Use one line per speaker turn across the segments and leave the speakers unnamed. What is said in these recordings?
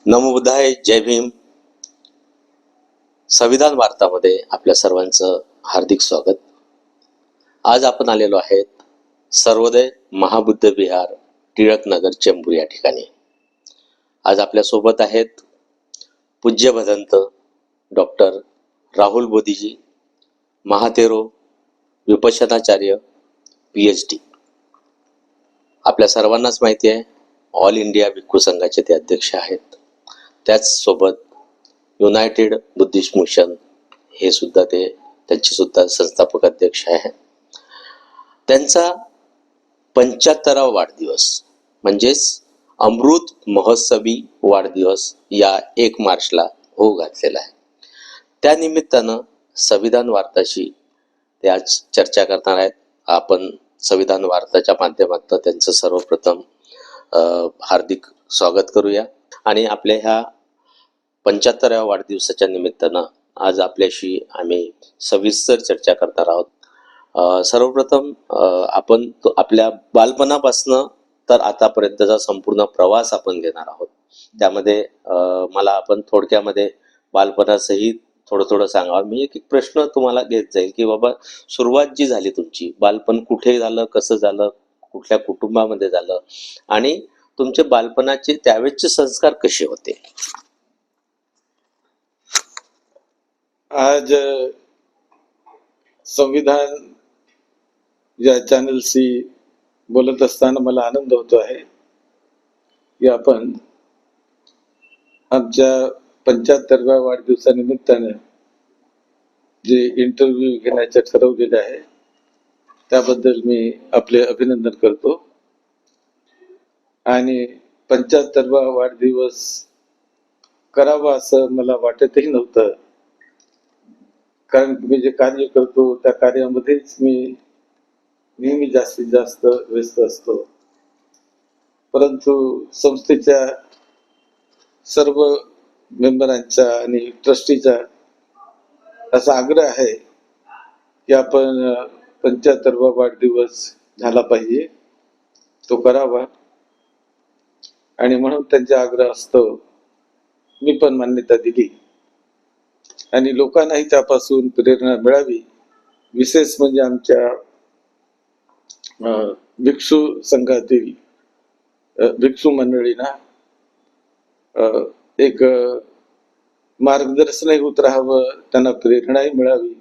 नमो बुद्धाय. जय भीम. संविधान वार्तामध्ये आपल्या सर्वांचं हार्दिक स्वागत. आज आपण आलेलो आहेत सर्वोदय महाबुद्ध विहार, टिळक नगर, चेंबूर या ठिकाणी. आज आपल्या सोबत आहेत पूज्य भदंत डॉक्टर राहुल बोधीजी, महातेरो, विपश्यनाचार्य, PhD. आपल्या सर्वांनाच माहिती आहे ऑल इंडिया भिक्खू संघाचे ते अध्यक्ष आहेत. त्याच सोबत युनायटेड बुद्धिस्ट मिशन हे सुद्धा त्यांचे सुद्धा संस्थापक अध्यक्ष आहे. त्यांचा 75वा वाढदिवस म्हणजेच अमृत महोत्सवी वाढदिवस या 1 मार्चला हो घातलेला आहे. त्या निमित्तानं संविधान वार्ताशी ते आज चर्चा करणार आहेत. आपण संविधान वार्ताच्या माध्यमातून त्यांचं सर्वप्रथम हार्दिक स्वागत करूया आणि आपल्या ह्या 75व्या वाढदिवसाच्या निमित्तानं आज आपल्याशी आम्ही सविस्तर चर्चा करणार आहोत. सर्वप्रथम आपण आपल्या बालपणापासनं तर आतापर्यंतचा संपूर्ण प्रवास आपण घेणार आहोत. त्यामध्ये मला आपण थोडक्यामध्ये बालपणासही थोडं सांगावं. मी एक प्रश्न तुम्हाला घेत जाईल की बाबा सुरुवात जी झाली तुमची, बालपण कुठे झालं, कसं झालं, कुठल्या कुटुंबामध्ये झालं आणि तुमचे बालपणाचे त्यावेळेचे संस्कार कसे होते?
आज संविधान या चॅनलशी बोलत असताना मला आनंद होतो आहे की आपण आमच्या 75व्या वाढदिवसानिमित्ताने जे इंटरव्ह्यू घेण्याचे ठरवलेले आहे त्याबद्दल मी आपले अभिनंदन करतो. आणि 75वा वाढदिवस करावा असं मला वाटतही नव्हतं, कारण मी जे कार्य करतो त्या कार्यामध्येच मी नेहमी जास्तीत जास्त व्यस्त असतो. परंतु संस्थेच्या सर्व मेंबरांचा आणि ट्रस्टीचा असा आग्रह आहे की आपण 75वा वाढदिवस झाला पाहिजे, तो करावा. आणि म्हणून त्यांचा आग्रह असतो मी पण मान्यता दिली आणि लोकांनाही त्यापासून प्रेरणा मिळावी. विशेष म्हणजे आमच्या भिक्षू संघातील भिक्षू मंडळींना एक मार्गदर्शनही होत राहावं, त्यांना प्रेरणाही मिळावी.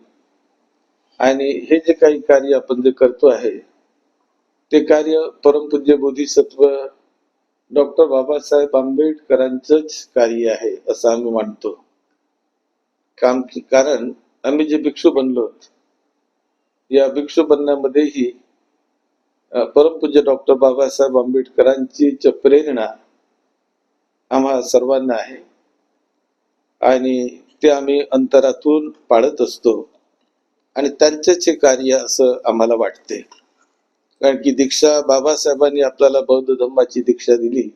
आणि हे जे काही कार्य आपण जे करतो आहे ते कार्य परमपूज्य बोधिसत्व डॉक्टर बाबासाहेब आंबेडकरांचंच कार्य आहे असं आम्ही मानतो. कारण आम्ही जे भिक्षू बनलो, या भिक्षू बनण्यामध्येही परमपूज्य डॉक्टर बाबासाहेब आंबेडकरांची प्रेरणा आम्हा सर्वांना आहे आणि ते आम्ही अंतरातून पाळत असतो आणि त्यांचेच हे कार्य असं आम्हाला वाटते. कारण की दीक्षा बाबासाहेबांनी आपल्याला बौद्ध धम्माची दीक्षा दिली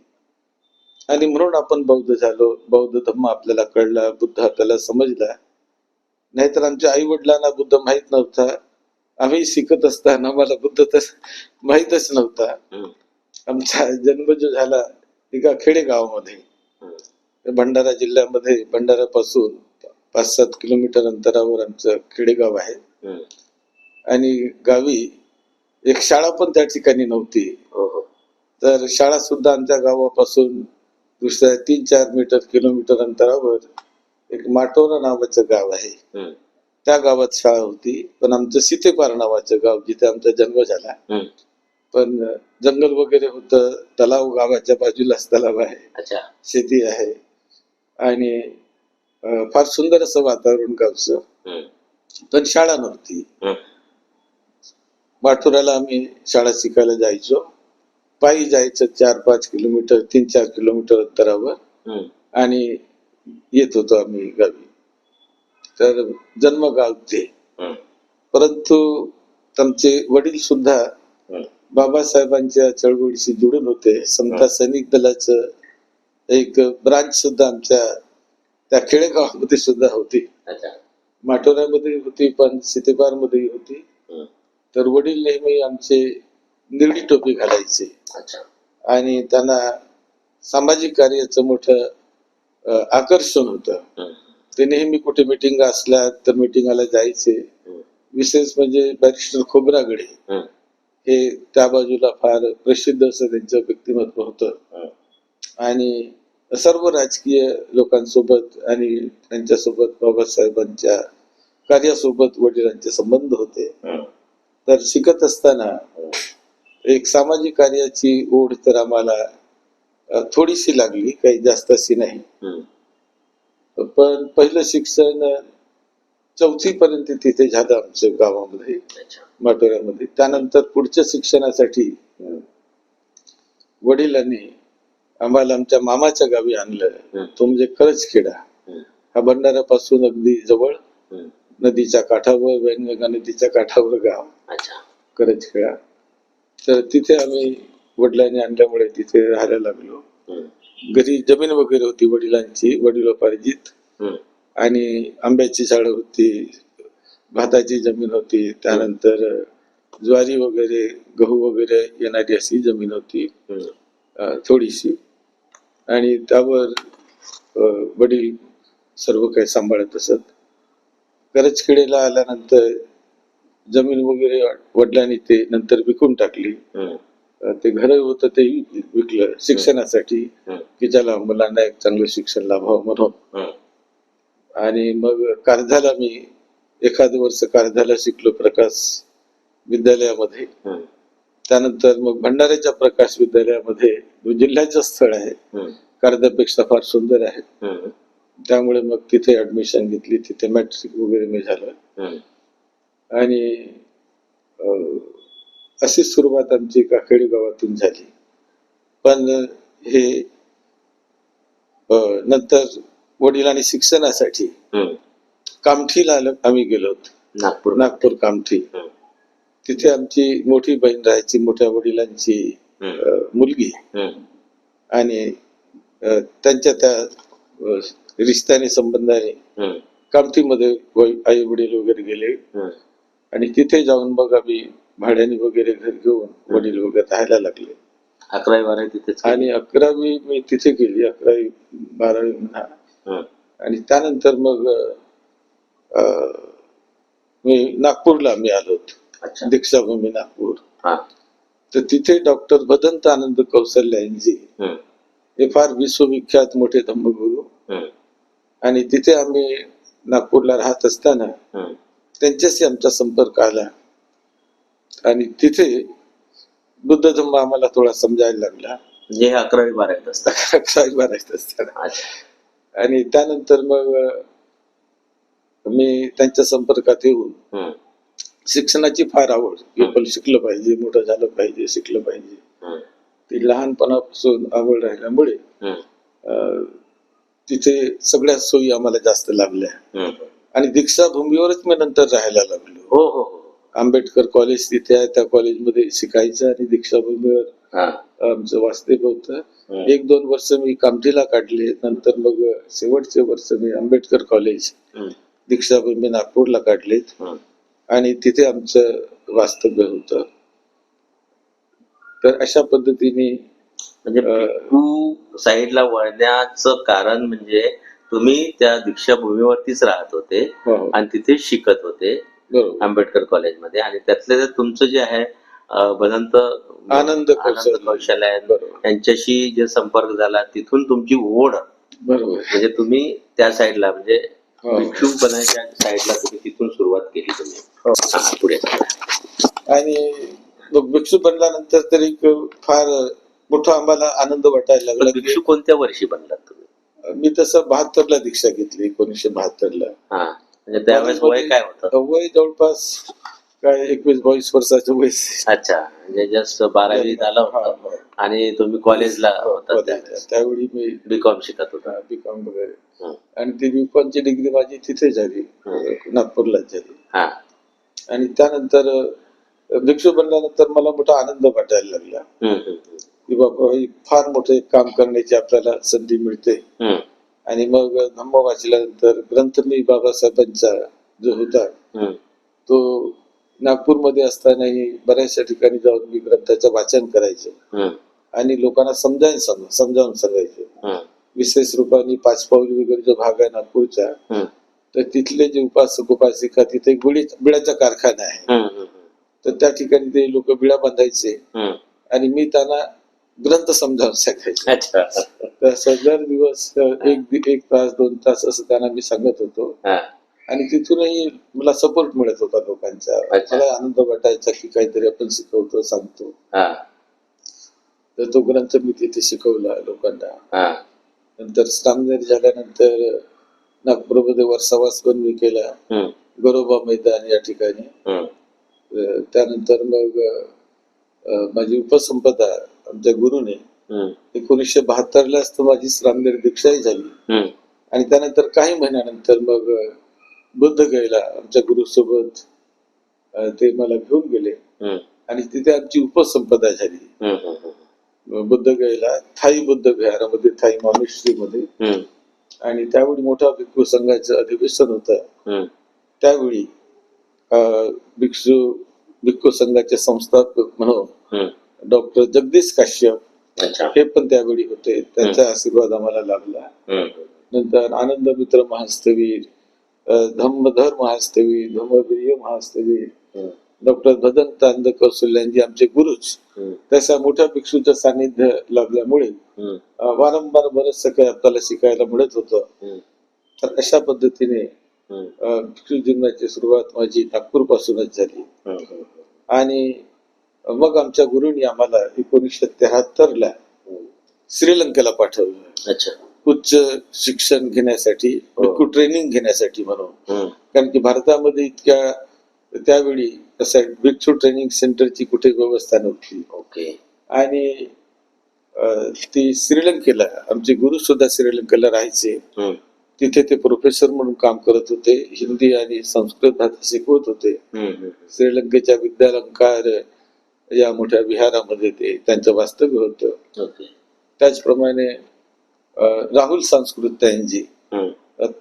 आणि म्हणून आपण बौद्ध झालो. बौद्ध धम्म आपल्याला कळला, बुद्ध आपल्याला समजला. नाहीतर आमच्या आई वडिलांना बुद्ध माहित नव्हता. आम्ही शिकत असताना मला बुद्ध तर माहीतच नव्हता. आमचा जन्म जो झाला एका खेडेगावामध्ये, भंडारा जिल्ह्यामध्ये, भंडाऱ्यापासून 5-7 किलोमीटर अंतरावर आमचं खेडेगाव आहे. आणि गावी एक शाळा पण त्या ठिकाणी नव्हती. तर शाळा सुद्धा आमच्या गावापासून दुसऱ्या 3-4 किलोमीटर अंतरावर एक माटोरा नावाचं गाव आहे, त्या गावात शाळा होती. पण आमचं सीतेपार नावाचं गाव, जिथे आमचा जन्म झाला, पण जंगल वगैरे होतं. तलाव गावाच्या बाजूलाच तलाव आहे, शेती आहे आणि फार सुंदर असं वातावरण गावचं. पण शाळा नव्हती. माठुराला आम्ही शाळा शिकायला जायचो. पायी जायचं 4-5 किलोमीटर, 3-4 किलोमीटर अंतरावर आणि येत होतो आम्ही गावी. तर जन्मगाव ते. परंतु आमचे वडील सुद्धा बाबासाहेबांच्या चळवळीशी जुळून होते. समता सैनिक दलाचं एक ब्रांच सुद्धा आमच्या त्या खेडेगावामध्ये सुद्धा होती. माठोऱ्यामध्ये होती, पण सीतेपार मध्ये होती. तर वडील नेहमी आमचे निळी टोपी घालायचे आणि त्यांना सामाजिक कार्याचं मोठं आकर्षण होतं.
हम्म.
ते नेहमी कुठे मिटिंग असल्या तर मिटिंगला जायचे.
हम्म.
विशेष म्हणजे बॅरिस्टर खोब्रागडे
हम्म.
हे त्या बाजूला फार प्रसिद्ध असं त्यांचं व्यक्तिमत्व होतं.
हम्म.
आणि सर्व राजकीय लोकांसोबत आणि त्यांच्यासोबत बाबासाहेबांच्या कार्यासोबत वडिलांचे संबंध होते.
हम्म.
तर शिकत असताना एक सामाजिक कार्याची ओढ तर आम्हाला थोडीशी लागली, काही जास्त अशी नाही.
हम्म.
पण पहिलं शिक्षण 4थी पर्यंत तिथे झालं आमच्या गावामध्ये,
अच्छा.
माटोऱ्यामध्ये. त्यानंतर पुढच्या शिक्षणासाठी
हम्म.
वडिलांनी आम्हाला आमच्या मामाच्या गावी आणलं.
हम्म.
तो म्हणजे करजखेडा.
हम्म.
हा भंडाऱ्यापासून अगदी जवळ,
हम्म.
नदीच्या काठावर, वैनगंगा नदीच्या काठावर गाव
अच्छा.
करजखेडा. तर तिथे आम्ही वडिलांनी आणल्यामुळे तिथे राहायला लागलो.
हम्म.
घरी जमीन वगैरे होती वडिलांची, वडिलोपार्जित.
हम्म.
आणि आंब्याची झाडं होती, भाताची जमीन होती, त्यानंतर ज्वारी वगैरे, गहू वगैरे येणारी अशी जमीन होती.
हम्म.
थोडीशी. आणि त्यावर वडील सर्व काही सांभाळत असत. करजखेडेला आल्यानंतर जमीन वगैरे वडिलांनी ते नंतर विकून टाकली.
हम्म.
ते घर होतं तेही विकलं शिक्षणासाठी,
हम्म.
की ज्याला मुलांना एक चांगलं शिक्षण लाभावं म्हणून.
हम्म.
आणि मग कारंजाला मी एखाद वर्ष कारंजाला शिकलो प्रकाश विद्यालयामध्ये.
हम्म.
त्यानंतर मग भंडाऱ्याच्या प्रकाश विद्यालयामध्ये, जो जिल्ह्याचं स्थळ आहे,
हम्म.
कारंजापेक्षा फार सुंदर आहे.
हम्म.
त्यामुळे मग तिथे ऍडमिशन घेतली. तिथे मॅट्रिक वगैरे मी झालं.
हम्म.
आणि अशी सुरुवात आमची काखेडी गावातून झाली. पण हे नंतर वडिलांनी शिक्षणासाठी
हम्म.
कामठीला आम्ही गेलो. नागपूर कामठी.
हम्म.
तिथे आमची मोठी बहीण राहायची, मोठ्या वडिलांची मुलगी.
हम्म.
आणि त्यांच्या त्या रिश्त्याने संबंधाने
हम्म.
कामठीमध्ये आई वडील वगैरे गेले.
हम्म.
आणि तिथे जाऊन मग आम्ही भाड्याने वगैरे घर घेऊन वडील वगैरे राहायला लागले.
11वी-12वी तिथेच केली.
आणि 11वी मी तिथे केली, 11वी 12वी म्हणा.
हम्म.
आणि त्यानंतर मग मी नागपूरला मी आलो.
अच्छा.
दीक्षाभूमी नागपूर.
हा.
तर तिथे डॉक्टर भदंत आनंद कौशल्यांजी
हम्म.
हे फार विश्वविख्यात मोठे धम्मगुरू.
हम्म.
आणि तिथे आम्ही नागपूरला राहत असताना
हम्म.
त्यांच्याशी आमचा संपर्क आला. आणि तिथे बुद्ध धम्म आम्हाला थोडा समजायला लागला.
जे 11वी-12वीत असतात.
11वी 12वीत असताना.
अच्छा.
आणि त्यानंतर मग मी त्यांच्या संपर्कात येऊन
हम्म.
शिक्षणाची फार आवड, की पण शिकलं पाहिजे, मोठं झालं पाहिजे, शिकलं पाहिजे.
हम्म.
ती लहानपणापासून आवड राहिल्यामुळे
हम्म.
तिथे सगळ्या सोयी आम्हाला जास्त लागल्या.
हम्म.
आणि दीक्षाभूमीवरच मी नंतर राहायला लागलो.
हो हो हो.
आंबेडकर कॉलेज तिथे आहे, त्या कॉलेजमध्ये शिकायचं. आणि दीक्षाभूमीवर
हा.
आमचं वास्तव्य होतं.
हम्म.
1-2 वर्ष मी कामठीला काढले. नंतर मग शेवटचे वर्ष मी आंबेडकर कॉलेज
हम्म.
दीक्षाभूमी नागपूरला काढलेत.
हम्म.
आणि तिथे आमचं वास्तव्य होतं. तर अशा पद्धतीने
म्हणजे भिक्खू साईडला वळण्याचं कारण म्हणजे तुम्ही त्या दीक्षाभूमीवरतीच राहत होते
हो,
आणि तिथे शिकत होते
बरोबर.
आंबेडकर कॉलेजमध्ये. आणि त्यातल्या त्यात तुमचं जे आहे भदंत
आनंद
कौशल्य
बरोबर
यांच्याशी जे संपर्क झाला, तिथून तुमची ओढ,
बरोबर.
म्हणजे तुम्ही त्या साईडला म्हणजे
हो.
भिक्षू बनायच्या साईडला तुम्ही तिथून सुरुवात केली तुम्ही.
हो.
हा, पुढे सांगा.
आणि मग भिक्षू बनल्यानंतर तरी फार मोठा आम्हाला आनंद वाटायला
पण
लागला.
भिक्षू कोणत्या वर्षी बनलात तुम्ही?
मी तसं 72ला दीक्षा घेतली, 1972ला.
हा, म्हणजे त्यावेळेस वय काय होतं?
वय जवळपास काय 21-22 वर्षाचं वय.
अच्छा, म्हणजे जस्ट 12वी झालं होतं आणि तुम्ही कॉलेजला होता
त्यावेळी मी
बीकॉम शिकत होता.
बीकॉम वगैरे.
हं.
आणि ती बीकॉमची डिग्री माझी तिथे झाली, नागपूरलाच झाली.
हा.
आणि त्यानंतर भिक्षू बनल्यानंतर मला मोठा आनंद वाटायला लागला,
हम्म, हम्म,
की बाबा हे फार मोठे काम करण्याची आपल्याला संधी मिळते.
हम्म,
आणि मग धम्म वाचल्यानंतर ग्रंथ मी बाबासाहेबांचा जो होता
हम्म,
तो नागपूरमध्ये असतानाही बऱ्याचशा ठिकाणी जाऊन मी ग्रंथाचं वाचन करायचो.
हम्म,
आणि लोकांना समजावून सांगायचो.
हम्म,
विशेष रूपाने पाचपावली वगैरे जो भाग आहे नागपूरचा,
हम्म,
तर तिथले जे उपासक उपासिका, तिथे एक बिड्याचा कारखाना आहे.
हम्म, हम्म,
तर त्या ठिकाणी ते लोक बिडा बांधायचे
हम्म.
आणि मी त्यांना ग्रंथ समजावून सांगायचे.
अच्छा.
तर असं दर दिवस एक तास 2 तास असं त्यांना मी सांगत होतो
हा,
आणि तिथूनही मला सपोर्ट मिळत होता लोकांचा.
अच्छा.
मला आनंद वाटायचा की काहीतरी आपण शिकवतो, सांगतो.
हा,
तर तो ग्रंथ मी तिथे शिकवला लोकांना.
हा,
नंतर स्नामनेर झाल्यानंतर नागपूरमध्ये वर्षावास पण मी केला,
हम्म,
गरोबा मैदान या ठिकाणी.
हम्म,
त्यानंतर मग माझी उपसंपदा आमच्या गुरुने
हम्म,
1972लाच तर माझी श्रामनेर दीक्षाही झाली.
हम्म,
आणि त्यानंतर काही महिन्यानंतर मग बुद्धगयेला आमच्या गुरुसोबत ते मला घेऊन गेले
हम्म,
आणि तिथे आमची उपसंपदा झाली.
हम्म, हम्म,
बुद्धगयेला थाई बुद्ध विहारामध्ये, थाई मॉनेस्ट्रीमध्ये.
हम्म,
आणि त्यावेळी मोठा भिक्खू संघाचं अधिवेशन होतं.
हम्म,
त्यावेळी भिक्खू संघाचे संस्थापक म्हणून
हम्म.
डॉक्टर जगदीश काश्यप
अच्छा.
हे पण त्यावेळी होते. त्यांचा आशीर्वाद आम्हाला लाभला.
हम्म,
नंतर आनंद मित्र महास्तवीर, धम्मधर महास्तवीर, धम्मवीर्य महास्तवीर,
हम्म,
डॉक्टर भदन तांद कौशल्यांजी आमचे गुरुच.
हम्म,
तशा मोठ्या भिक्षूचं सानिध्य लाभल्यामुळे
हम्म,
वारंवार बरंचसं काही आपल्याला शिकायला मिळत होतं.
हम्म,
तर अशा पद्धतीने
हम्म,
भिक्षू जीवनाची सुरुवात माझी नागपूर पासूनच झाली.
हम्म,
आणि मग आमच्या गुरुनी आम्हाला 1973ला
हम्म.
श्रीलंकेला पाठवलं
अच्छा.
उच्च शिक्षण घेण्यासाठी,
हो.
भिक्खू ट्रेनिंग घेण्यासाठी म्हणून.
हम्म,
कारण की भारतामध्ये इतक्या त्यावेळी असं भिक्षू ट्रेनिंग सेंटरची कुठे व्यवस्था नव्हती.
ओके.
आणि ती श्रीलंकेला, आमचे गुरु सुद्धा श्रीलंकेला राहायचे.
हम्म,
तिथे ते प्रोफेसर म्हणून काम करत होते. हिंदी आणि संस्कृत भाषा शिकवत होते.
हम्म, हम्म,
श्रीलंकेच्या विद्यालंकार या मोठ्या विहारामध्ये ते त्यांचं वास्तव्य होतं.
ओके.
त्याचप्रमाणे राहुल संस्कृत्यांजी,
हम्म,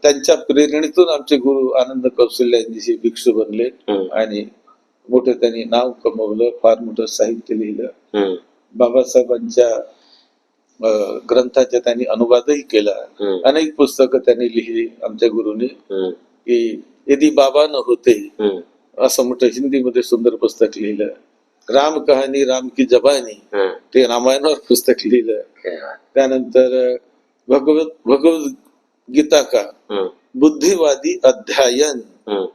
त्यांच्या प्रेरणेतून आमचे गुरु आनंद कौशल्यांजी भिक्षू बनले
हम्म,
आणि मोठं त्यांनी नाव कमवलं, फार मोठं साहित्य लिहिलं.
हम्म,
बाबासाहेबांच्या ग्रंथाचा त्यांनी अनुवादही केला.
हम्म,
अनेक पुस्तकं त्यांनी लिहिली आमच्या गुरुने.
हम्म,
की यदि बाबा न होते,
हम्म,
असं मोठं हिंदीमध्ये सुंदर पुस्तक लिहिलं. राम कहाणी राम की जबानी,
हम्म.
ते रामायणावर पुस्तक लिहिलं.
क्या बात.
त्यानंतर भगवत गीता का
हम्म,
बुद्धिवादी अध्ययन,
हम्म.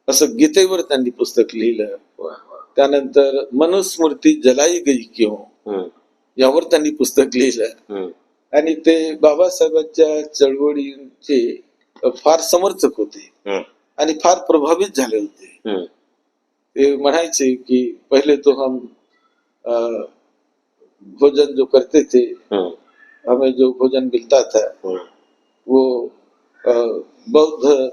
असं गीतेवर त्यांनी पुस्तक लिहिलं.
वा, वा.
त्यानंतर मनुस्मृती जलाई गई क्यों,
हम्म,
यावर त्यांनी पुस्तक लिहिलं.
हम्म,
आणि ते बाबासाहेबांच्या चळवळींचे फार समर्थक होते
हम्म,
आणि फार प्रभावित झाले होते.
हम्म,
ते म्हणायचे कि पहले तो हम भोजन जो करते थे,
हम्म,
हमें जो भोजन मिलता था
हम्म,
वो बौद्ध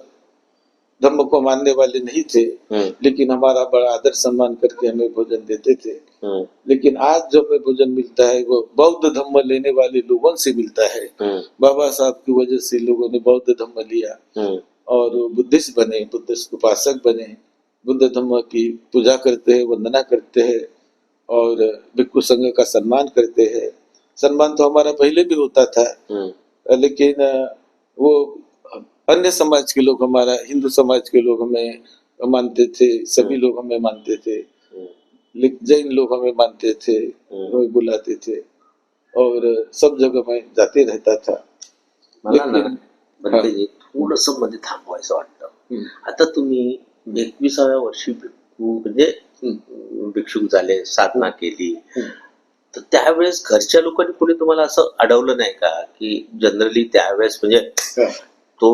धर्म को मानने वाले नहीं थे,
हम्म,
लेकिन हमारा बड़ा आदर सम्मान करके हमें भोजन देते थे.
हम्म,
लेकिन आज जो हमें भोजन मिलता है वो बौद्ध धर्म लेने वाले लोगों से मिलता है.
हम्म,
बाबा साहब की वजह से लोगों ने बौद्ध धर्म लिया
हम्म,
और बुद्धिस्ट बने, बुद्धिस्ट उपासक बने, बुद्ध धर्म की पूजा करते हैं, वंदना करते हैं और भिक्षु संघ का सम्मान करते हैं. सम्मान तो हमारा पहले भी होता था,
हम्म,
लेकिन वो अन्य समाज के लोग, हमारा हिंदू समाज के लोग हमें मानते थे, सभी लोग हमें मानते थे, जैन लोग हमें मानते थे, हमें बुलाते थे और सब जगह मैं जाते रहता था.
मला ना
लेकिन
बंतेजी थोडस मध्ये थांबवायचं वाटतं.
हम्म,
आता तुम्ही 21व्या वर्षी भिक्खू म्हणजे भिक्षुक झाले, साधना केली,
हम्म.
तर त्यावेळेस घरच्या लोकांनी कोणी तुम्हाला असं अडवलं नाही का की जनरली त्यावेळेस म्हणजे
हा.
तो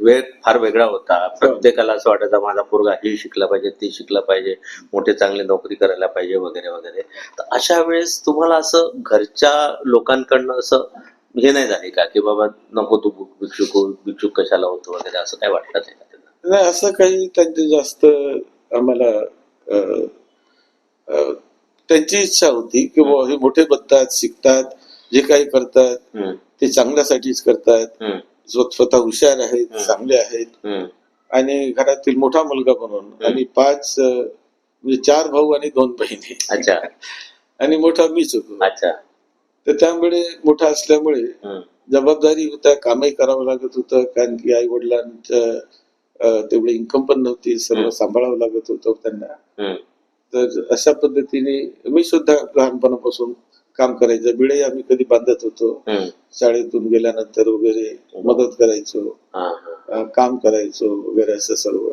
वेळ फार वेगळा होता. प्रत्येकाला असं वाटायचं माझा पोरगा हे शिकला पाहिजे, ते शिकला पाहिजे, मोठे चांगले नोकरी करायला पाहिजे वगैरे वगैरे. तर अशा वेळेस तुम्हाला असं घरच्या लोकांकडनं असं हे नाही झाले का की बाबा नको तू भिक्षुक कशाला होतो वगैरे, असं काय वाटलं नाही का त्यांना?
नाही, असं काही त्यांचे जास्त आम्हाला अ, अ, त्यांची इच्छा होती की बुवा हे मोठे बनतात, शिकतात, जे काही करतात
हम्म,
ते चांगल्यासाठीच करतात.
हम्म,
स्वतः हुशार आहेत, चांगले आहेत
हम्म,
आणि घरातील मोठा मुलगा म्हणून. आणि 4 भाऊ आणि 2 बहिणी.
अच्छा,
आणि मोठा मीच होतो.
अच्छा,
तर त्यामुळे मोठा असल्यामुळे
हम्म,
जबाबदारी होत्या, कामही करावं लागत होतं, कारण की आई वडिलांचं तेवढी इन्कम पण नव्हती, सर्व सांभाळावं लागत होतं त्यांना.
हम्म.
तर अशा पद्धतीने मी सुद्धा लहानपणापासून काम करायचं. बिळे आम्ही कधी बांधत होतो,
हम्म.
शाळेतून गेल्यानंतर वगैरे मदत करायचो,
हा, हा.
काम करायचो वगैरे असं सर्व.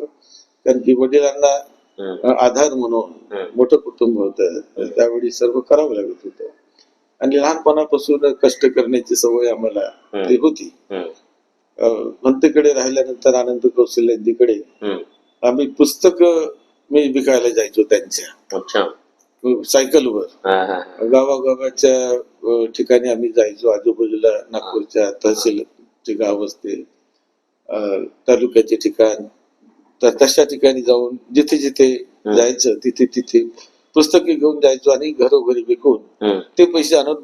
कारण की वडिलांना
हम्म.
आधार म्हणून
हम्म.
मोठं कुटुंब होतं, तर त्यावेळी सर्व करावं लागत होतं. आणि लहानपणापासून कष्ट करण्याची सवय आम्हाला ती होती.
हम्म.
भंतेकडे राहिल्यानंतर आनंद कौशल्यांकडे
हम्म.
आम्ही पुस्तक मी विकायला जायचो त्यांच्या
अच्छा.
सायकलवर.
हा, हा, हा.
गावागावाच्या ठिकाणी आम्ही जायचो. आजूबाजूला नागपूरच्या तहसीलचे गाव असते, तालुक्याचे ठिकाण, तर तशा ठिकाणी जाऊन जिथे जिथे जायचं तिथे तिथे पुस्तके घेऊन जायचो आणि घरोघरी विकून
हम्म.
ते पैसे आणून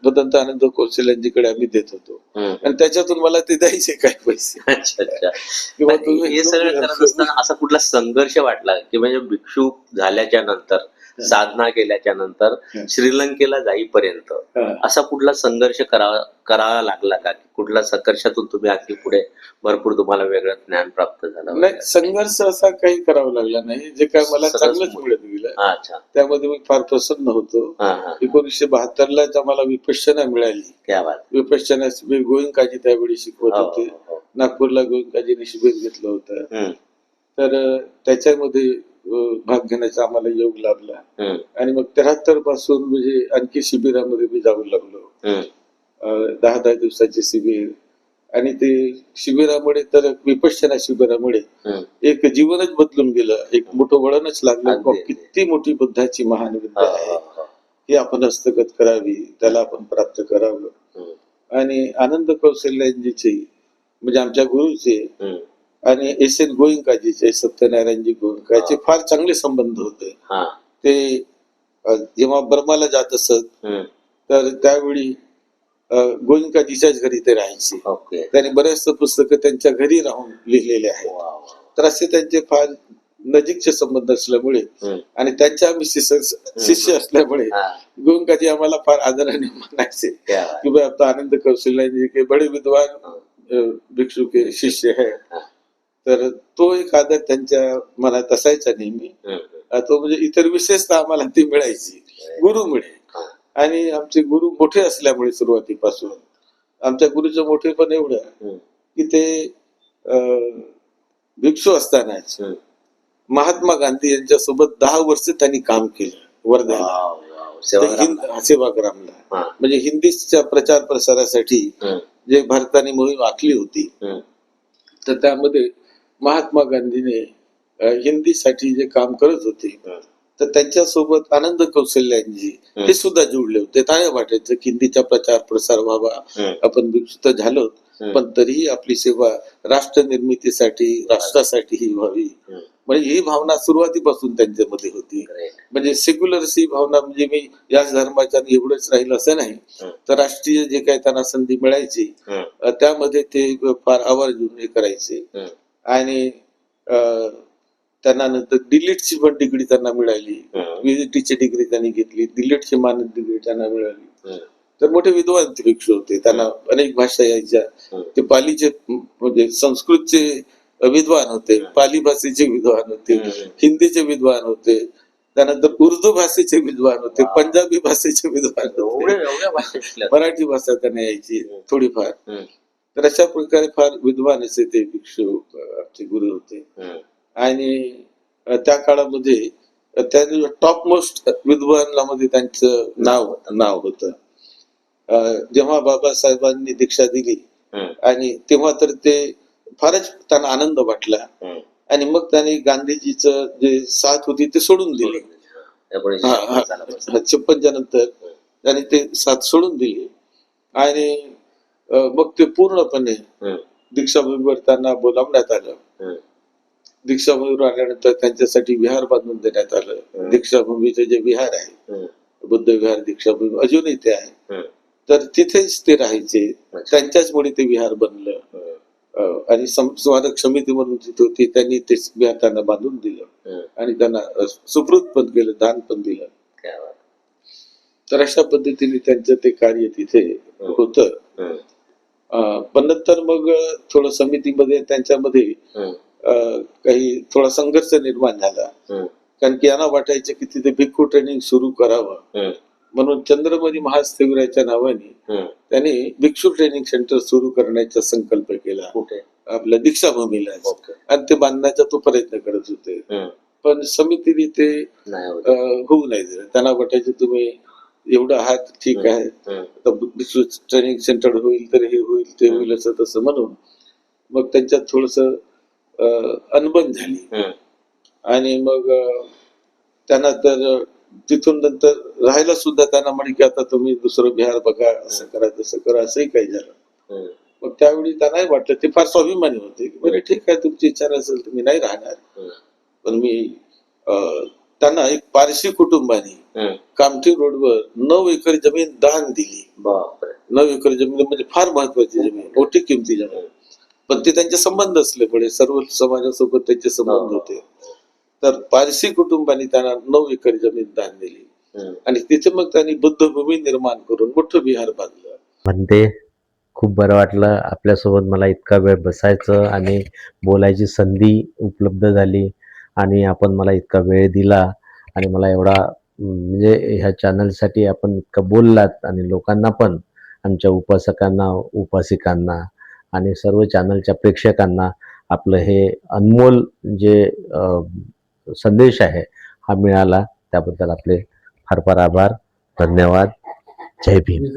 भदंत आनंद कौशल्यांकडे आम्ही देत होतो.
हम्म.
आणि त्याच्यातून मला ते द्यायचे काही पैसे.
अच्छा, अच्छा.
किंवा
पण हे सगळं करत असताना असा कुठला संघर्ष वाटला की म्हणजे भिक्षुक झाल्याच्या नंतर, साधना केल्याच्या नंतर श्रीलंकेला जाईपर्यंत असा कुठला संघर्ष करावा लागला का? कुठल्या संघर्षातून तुम्ही आणखी पुढे भरपूर तुम्हाला वेगळं ज्ञान प्राप्त झालं?
नाही, संघर्ष असा काही करावा लागला नाही. जे काय मला
सहज
चांगलंच मिळत गेलं,
अच्छा.
त्यामध्ये मी फार प्रसन्न होतो.
हा, हा.
1972लाच आम्हाला विपश्यना मिळाली.
क्या बात.
विपश्यना शिबिर गोविंदकाजी त्यावेळी शिकवत
हो,
होते.
हो, हो.
नागपूरला गोविंदकाजीने शिबिर घेतलं होतं.
हम्म.
तर त्याच्यामध्ये भाग घेण्याचा आम्हाला योग लाभला.
हम्म.
आणि मग 73 पासून म्हणजे आणखी शिबिरामध्ये मी जाऊ लागलो.
हम्म.
10-10 दिवसाचे शिबिर. आणि ते शिबिरामुळे, तर विपश्यना शिबिरामुळे
हम्म.
एक जीवनच बदलून गेलं. एक मोठं वळणच लागलं.
अगदी,
की किती मोठी बुद्धाची महान विद्या
हा,
आहे,
हा, हा.
ही आपण हस्तगत करावी, त्याला आपण प्राप्त करावं.
हम्म.
आणि आनंद कौशल्यांजीचे म्हणजे आमच्या गुरुचे
हम्म.
आणि एस एन गोविंदकाजीचे, सत्यनारायणजी गोविंदकाचे फार चांगले संबंध होते.
हा.
ते जेव्हा बर्माला जात असत,
हम्म.
तर त्यावेळी गोविंदकाजीच्याच घरी ते राहायचे.
ओके.
त्यांनी बरेच पुस्तकं त्यांच्या घरी राहून लिहिलेले आहेत.
वा, वा.
तर असे त्यांचे फार नजीकचे संबंध असल्यामुळे
हम्म.
आणि त्यांच्या आम्ही शिष्य असल्यामुळे
हा.
गोविंदकाजी आम्हाला फार आदराने म्हणायचे
क्या बात.
की भाई आता आनंद कौशल्यांजी के बडे विद्वान भिक्षु के शिष्य है.
हा.
तर तो एक आदर त्यांच्या मनात असायचा नेहमी.
हम्म.
तो म्हणजे इतर विशेषतः आम्हाला ती मिळायची गुरुमुळे.
हा.
आणि आमचे गुरु मोठे असल्यामुळे सुरुवातीपासून आमच्या गुरुचं मोठेपण एवढं
हम्म.
की ते भिक्षू असतानाच
हम्म.
महात्मा गांधी यांच्यासोबत 10 वर्ष त्यांनी काम केलं वर्ध्याला,
वाव, वाव. सेवाग्राम.
सेवाग्रामला.
हा.
म्हणजे हिंदीच्या प्रचार प्रसारासाठी
हम्म.
जे भारताने मोहीम आखली होती,
हम्म.
तर त्यामध्ये महात्मा गांधीने हिंदीसाठी जे काम करत होते,
हम्म.
तर त्यांच्यासोबत आनंद कौशल्यांजी
हम्म.
हे सुद्धा जुळले होते. काय वाटायचं की हिंदीचा प्रचार प्रसार व्हावा,
हम्म.
आपण भिक्षुत झालो
हम्म.
पण तरीही आपली सेवा राष्ट्र निर्मितीसाठी, राष्ट्रासाठी ही व्हावी.
हम्म.
म्हणजे ही भावना सुरुवातीपासून त्यांच्यामध्ये होती.
Great.
म्हणजे सेक्युलर ही भावना, म्हणजे मी याच धर्माच्या एवढंच राहील असं नाही,
हम्म.
तर राष्ट्रीय जे काही त्यांना संधी मिळायची
हम्म.
त्यामध्ये ते फार आवर्जून हे करायचे.
हम्म.
आणि त्यांना नंतर डिलीटची पण डिग्री त्यांना मिळाली.
हम्म.
व्हीजीटीची डिग्री त्यांनी घेतली, डिलीटची मानद डिग्री त्यांना मिळाली.
हम्म.
तर मोठे विद्वान ते भिक्षू होते. त्यांना अनेक भाषा यायच्या.
हम्म.
ते पालीचे म्हणजे संस्कृतचे विद्वान होते, पाली भाषेचे विद्वान होते,
हम्म.
हिंदीचे विद्वान होते, त्यानंतर उर्दू भाषेचे विद्वान होते,
वाव.
पंजाबी भाषेचे विद्वान होते,
एवढ्या भाषा शिकल्या.
मराठी भाषा त्यांना यायची
हम्म.
थोडीफार.
हम्म.
तर अशा प्रकारे फार विद्वान असे ते भिक्षू आमचे गुरु होते.
हम्म.
आणि त्या काळामध्ये त्यांनी टॉप मोस्ट विद्वानामध्ये त्यांचं नाव होतं. जेव्हा बाबासाहेबांनी दीक्षा दिली
हम्म.
आणि तेव्हा तर ते फारच त्यांना आनंद वाटला.
हम्म.
आणि मग त्यांनी गांधीजीचं जे साथ होती ते सोडून दिली.
त्यामुळे
56 नंतर त्यांनी ते साथ सोडून दिली. आणि मग ते पूर्णपणे
हम्म.
दीक्षाभूमीवर त्यांना बोलावण्यात आलं.
हम्म.
दीक्षाभूमीवर आल्यानंतर त्यांच्यासाठी विहार बांधून देण्यात आलं. दीक्षाभूमीचे जे विहार आहे,
हम्म.
बुद्ध विहार दीक्षाभूमी, अजूनही ते आहे.
हम्म.
तर तिथेच ते राहायचे.
अच्छा.
त्यांच्याचमुळे ते विहार बनलं.
हम्म.
आणि स्मारक समिती म्हणून तिथे होती, त्यांनी ते विहार त्यांना बांधून दिलं.
हम्म.
आणि त्यांना सुपूर्द पण केलं, दान पण दिलं.
क्या बात.
तर अशा पद्धतीने त्यांचं ते कार्य तिथे होतं.
हम्म.
पण नंतर मग थोडं समितीमध्ये त्यांच्यामध्ये
हम्म,
काही थोडा संघर्ष निर्माण झाला.
हम्म,
कारण की यांना वाटायचं की तिथे भिक्खू ट्रेनिंग सुरू करावं,
हम्म,
म्हणून चंद्रमणी महास्थविराच्या नावाने
हम्म.
त्यांनी भिक्षू ट्रेनिंग सेंटर सुरू करण्याचा संकल्प केला
कुठे?
आपल्या दीक्षाभूमीला.
ओके.
आणि ते बांधण्याचा तो प्रयत्न करत होते,
हम्म,
पण समितीने ते
नाही होत.
होऊ नाही दिलं. त्यांना वाटायचं तुम्ही एवढं आहात ठीक आहे,
हम्म,
आता भिक्षू ट्रेनिंग सेंटर होईल तर हे होईल ते होईल असं तसं म्हणून मग त्यांच्यात थोडस अनबन झाली.
हम्म,
आणि मग त्यांना तर तिथून नंतर राहायला सुद्धा त्यांना म्हणे की आता तुम्ही दुसरं बिहार बघा, असं करा तसं करा, असंही काही झालं.
हम्म,
मग त्यावेळी त्यांनाही वाटलं, ते फार स्वाभिमानी होते की बरे ठीक आहे, तुमची इच्छा नसेल तुम्ही नाही राहणार.
हम्म,
पण मी त्यांना एक पारशी कुटुंबाने
हम्म.
कामठी रोडवर 9 एकर जमीन दान दिली.
बापरे.
9 एकर जमीन म्हणजे फार महत्वाची जमीन, मोठी किमती जमीन. पण ते त्यांचे संबंध असल्यामुळे सर्व समाजासोबत त्यांचे संबंध होते. तर पारसी कुटुंबाने त्यांना 9 एकर जमीन दान दिली.
हम्म.
आणि तिथे मग त्यांनी बुद्धभूमी निर्माण करून मोठं विहार बांधलं.
म्हणते खूप बरं वाटलं आपल्यासोबत मला इतका वेळ बसायचं आणि बोलायची संधी उपलब्ध झाली आणि आपण मला इतका वेळ दिला आणि मला एवढा म्हणजे ह्या चॅनलसाठी आपण इतकं बोललात आणि लोकांना पण आमच्या उपासकांना उपासिकांना आणि सर्व चॅनलच्या प्रेक्षकांना आपलं हे अनमोल जे संदेश आहे हा मिळाला त्याबद्दल आपले फार फार आभार. धन्यवाद. जय भीम.